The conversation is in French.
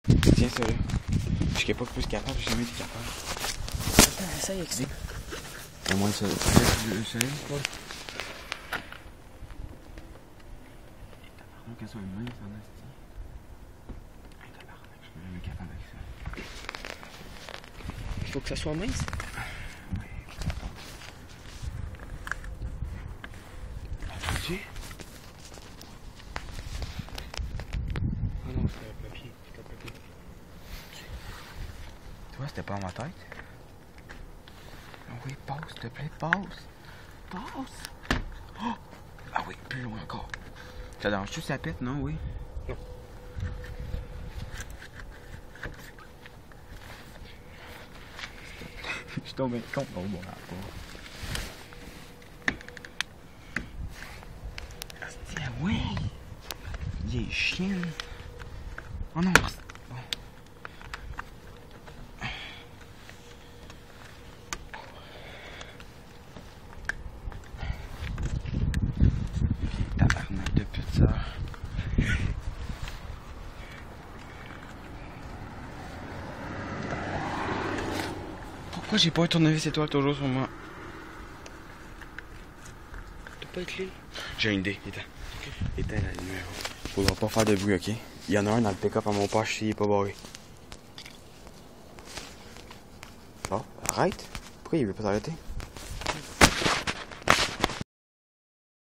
Tiens, ça là. Je suis pas plus capable, j'ai jamais été capable. Attends, essaye avec ça. Au moins, ça. Essaye. Ouais. Tabarnak, qu'elles sont minces, en esti. Hey, tabarnak, je suis jamais capable avec ça. Il faut que ça soit mince. Oui. As-tu? Ah non, c'était un papier. C'était un papier. Tu vois, c'était pas dans ma tête. Ah oui, passe, s'il te plaît, passe. Passe. Oh! Ah oui, plus loin encore. Ça dérange-tu ça pète, non? Oui. Non. Je suis tombé con. Oh, bon, là, pas. Asti, oui! Vieille chienne. Oh non, bon. Tabarnak de pute, ça. Pourquoi j'ai pas un tournevis étoile toujours sur moi? T'as pas de clé? J'ai une idée, éteins. Éteins la lumière. Faudra pas faire de bruit, ok? Il y en a un dans le pick-up à mon poche s'il est pas barré. Oh, arrête! Pourquoi il veut pas s'arrêter?